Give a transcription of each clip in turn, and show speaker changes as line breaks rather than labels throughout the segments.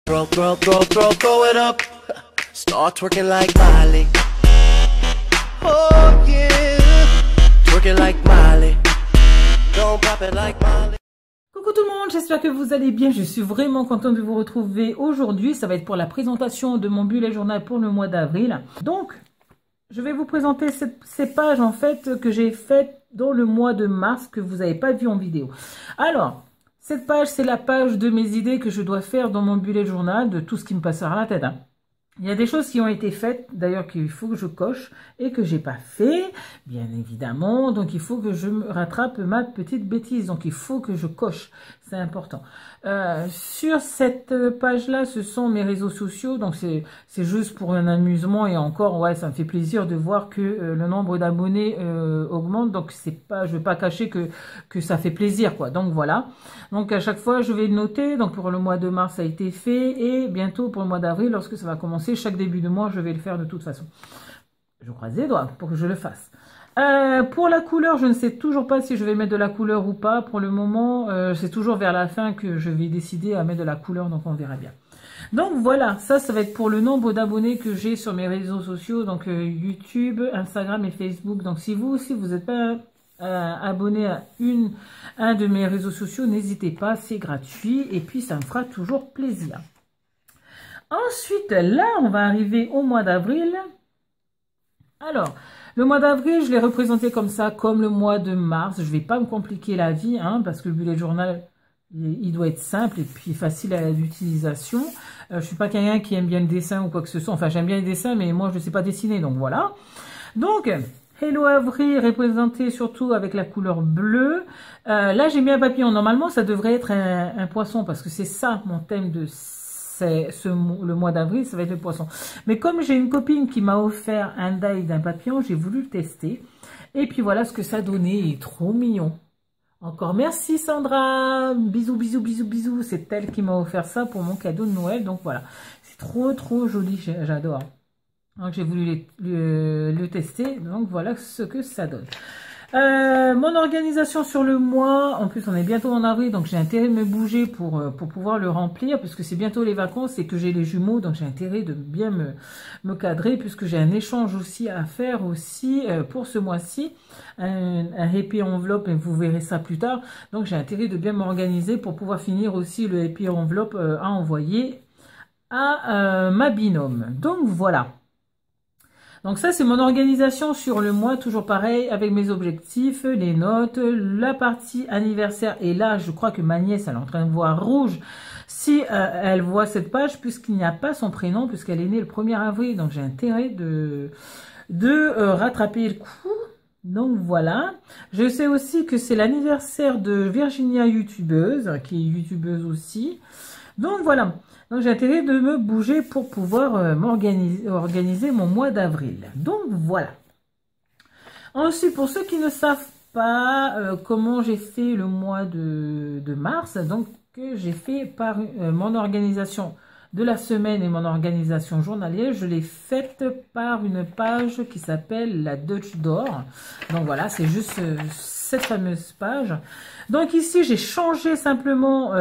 Throw it up. Start twerking like Miley. Oh yeah. Twerking like Miley. Don't pop it like Miley.
Coucou tout le monde, j'espère que vous allez bien. Je suis vraiment contente de vous retrouver aujourd'hui. Ça va être pour la présentation de mon bullet journal pour le mois d'avril. Donc, je vais vous présenter ces pages en fait que j'ai faites dans le mois de mars que vous n'avez pas vu en vidéo. Alors, cette page, c'est la page de mes idées que je dois faire dans mon bullet journal, de tout ce qui me passera à la tête. Il y a des choses qui ont été faites, d'ailleurs qu'il faut que je coche et que j'ai pas fait, bien évidemment. Donc il faut que je me rattrape ma petite bêtise. Donc il faut que je coche, c'est important. Sur cette page-là, ce sont mes réseaux sociaux. Donc c'est juste pour un amusement et encore, ouais, ça me fait plaisir de voir que le nombre d'abonnés augmente. Donc c'est pas, je vais pas cacher que ça fait plaisir, quoi. Donc voilà. Donc à chaque fois, je vais le noter. Donc pour le mois de mars, ça a été fait et bientôt pour le mois d'avril, lorsque ça va commencer. Chaque début de mois, je vais le faire de toute façon. Je croise les doigts pour que je le fasse. Pour la couleur, je ne sais toujours pas si je vais mettre de la couleur ou pas. Pour le moment, c'est toujours vers la fin que je vais décider à mettre de la couleur, donc on verra bien. Donc voilà, ça va être pour le nombre d'abonnés que j'ai sur mes réseaux sociaux, donc YouTube, Instagram et Facebook. Donc si vous aussi, vous n'êtes pas abonné à un de mes réseaux sociaux, n'hésitez pas, c'est gratuit et puis ça me fera toujours plaisir. Ensuite, là, on va arriver au mois d'avril. Alors, le mois d'avril, je l'ai représenté comme ça, comme le mois de mars. Je ne vais pas me compliquer la vie, parce que le bullet journal, il doit être simple et puis facile à l'utilisation. Je ne suis pas quelqu'un qui aime bien le dessin ou quoi que ce soit. Enfin, j'aime bien les dessins, mais moi, je ne sais pas dessiner, donc voilà. Donc, Hello Avril, représenté surtout avec la couleur bleue. Là, j'ai mis un papillon. Normalement, ça devrait être un poisson parce que c'est ça, mon thème de le mois d'avril, ça va être le poisson. Mais comme j'ai une copine qui m'a offert un die d'un papillon, j'ai voulu le tester. Et puis voilà ce que ça donnait. Il est trop mignon. Encore merci Sandra. Bisous, bisous, bisous, bisous. C'est elle qui m'a offert ça pour mon cadeau de Noël. Donc voilà. C'est trop, trop joli. J'adore. Donc j'ai voulu le tester. Donc voilà ce que ça donne. Mon organisation sur le mois, en plus on est bientôt en avril, donc j'ai intérêt de me bouger pour pouvoir le remplir, puisque c'est bientôt les vacances et que j'ai les jumeaux, donc j'ai intérêt de bien me cadrer, puisque j'ai un échange aussi à faire aussi pour ce mois-ci, un happy enveloppe, et vous verrez ça plus tard, donc j'ai intérêt de bien m'organiser pour pouvoir finir aussi le happy enveloppe à envoyer à ma binôme. Donc voilà. Donc ça, c'est mon organisation sur le mois, toujours pareil, avec mes objectifs, les notes, la partie anniversaire. Et là, je crois que ma nièce, elle est en train de voir rouge si elle voit cette page, puisqu'il n'y a pas son prénom, puisqu'elle est née le 1er avril. Donc j'ai intérêt de rattraper le coup. Donc voilà. Je sais aussi que c'est l'anniversaire de Virginia YouTubeuse, qui est YouTubeuse aussi. Donc voilà. Donc j'ai intérêt de me bouger pour pouvoir organiser mon mois d'avril. Donc voilà. Ensuite, pour ceux qui ne savent pas comment j'ai fait le mois de mars, donc j'ai fait par mon organisation de la semaine et mon organisation journalière, je l'ai faite par une page qui s'appelle la Dutch d'or. Donc voilà, c'est juste cette fameuse page. Donc ici, j'ai changé simplement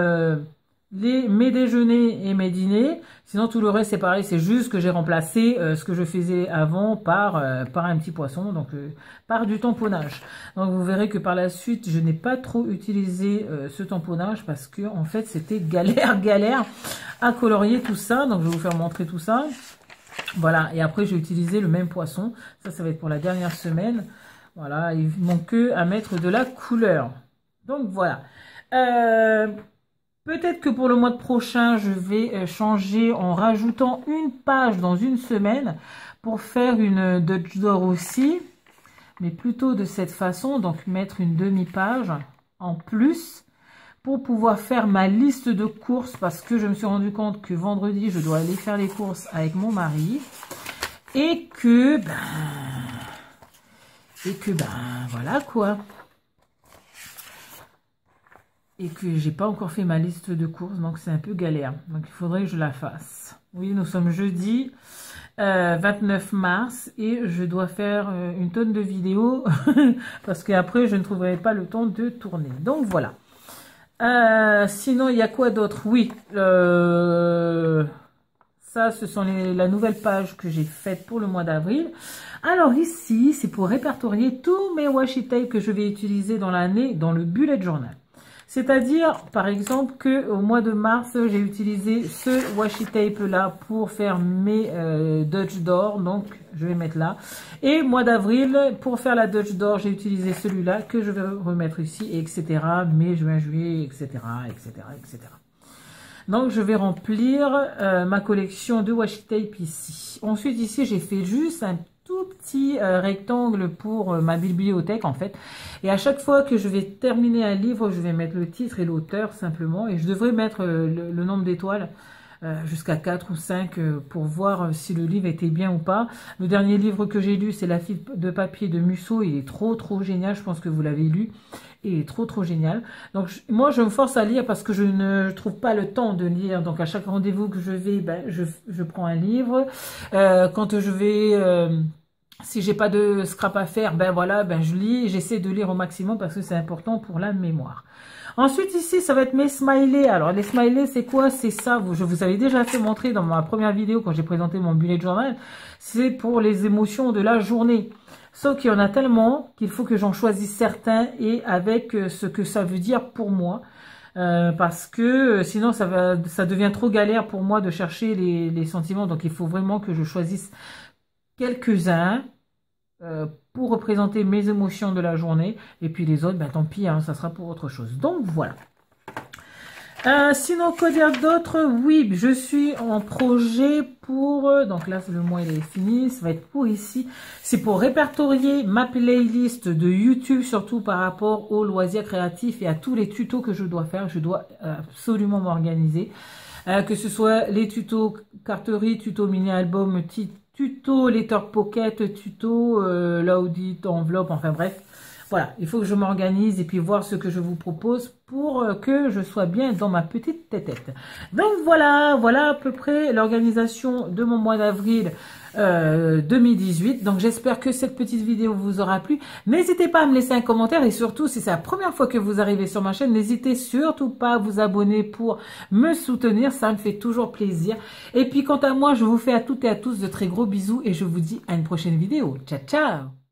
mes déjeuners et mes dîners. Sinon tout le reste c'est pareil, c'est juste que j'ai remplacé ce que je faisais avant par un petit poisson, donc par du tamponnage. Donc vous verrez que par la suite je n'ai pas trop utilisé ce tamponnage parce que en fait c'était galère à colorier tout ça. Donc je vais vous faire montrer tout ça. Voilà, et après j'ai utilisé le même poisson. Ça va être pour la dernière semaine. Voilà, il manque que à mettre de la couleur. Donc voilà. Peut-être que pour le mois prochain, je vais changer en rajoutant une page dans une semaine pour faire une Dutch d'or aussi, mais plutôt de cette façon, donc mettre une demi-page en plus pour pouvoir faire ma liste de courses parce que je me suis rendu compte que vendredi, je dois aller faire les courses avec mon mari et que, voilà quoi. Et que j'ai pas encore fait ma liste de courses, donc c'est un peu galère. Donc il faudrait que je la fasse. Oui, nous sommes jeudi 29 mars et je dois faire une tonne de vidéos parce qu'après je ne trouverai pas le temps de tourner. Donc voilà. Sinon, il y a quoi d'autre? Oui, ça, ce sont la nouvelle page que j'ai faite pour le mois d'avril. Alors ici, c'est pour répertorier tous mes washi tape que je vais utiliser dans l'année dans le bullet journal. C'est-à-dire, par exemple, que au mois de mars, j'ai utilisé ce washi tape là pour faire mes Dutch d'or, donc je vais mettre là. Et mois d'avril, pour faire la Dutch d'or, j'ai utilisé celui-là que je vais remettre ici, etc. Mai, juin, juillet, etc., etc., etc. Donc, je vais remplir ma collection de washi tape ici. Ensuite, ici, j'ai fait juste un tout petit rectangle pour ma bibliothèque, en fait. Et à chaque fois que je vais terminer un livre, je vais mettre le titre et l'auteur, simplement. Et je devrais mettre le nombre d'étoiles jusqu'à 4 ou 5 pour voir si le livre était bien ou pas. Le dernier livre que j'ai lu, c'est La fille de papier de Musso. Il est trop génial, je pense que vous l'avez lu. Il est trop génial. Donc moi je me force à lire parce que je ne trouve pas le temps de lire. Donc à chaque rendez-vous que je vais, ben, je prends un livre. Quand je vais... si j'ai pas de scrap à faire, ben voilà, ben je lis, j'essaie de lire au maximum parce que c'est important pour la mémoire. Ensuite ici, ça va être mes smileys. Alors les smileys, c'est quoi? C'est ça, je vous avais déjà fait montrer dans ma première vidéo quand j'ai présenté mon bullet journal. C'est pour les émotions de la journée. Sauf qu'il y en a tellement qu'il faut que j'en choisisse certains et avec ce que ça veut dire pour moi. Parce que sinon ça devient trop galère pour moi de chercher les sentiments. Donc il faut vraiment que je choisisse quelques-uns pour représenter mes émotions de la journée. Et puis les autres, ben, tant pis, hein, ça sera pour autre chose. Donc voilà. Sinon, quoi dire d'autre? Oui, je suis en projet pour... donc là, le mois il est fini. Ça va être pour ici. C'est pour répertorier ma playlist de YouTube, surtout par rapport aux loisirs créatifs et à tous les tutos que je dois faire. Je dois absolument m'organiser. Que ce soit les tutos carterie, tutos mini-album, tuto letter pocket, tuto l'audit enveloppe, enfin bref. Voilà, il faut que je m'organise et puis voir ce que je vous propose pour que je sois bien dans ma petite tête. Donc voilà à peu près l'organisation de mon mois d'avril 2018. Donc j'espère que cette petite vidéo vous aura plu. N'hésitez pas à me laisser un commentaire et surtout si c'est la première fois que vous arrivez sur ma chaîne, n'hésitez surtout pas à vous abonner pour me soutenir. Ça me fait toujours plaisir. Et puis quant à moi, je vous fais à toutes et à tous de très gros bisous et je vous dis à une prochaine vidéo. Ciao, ciao!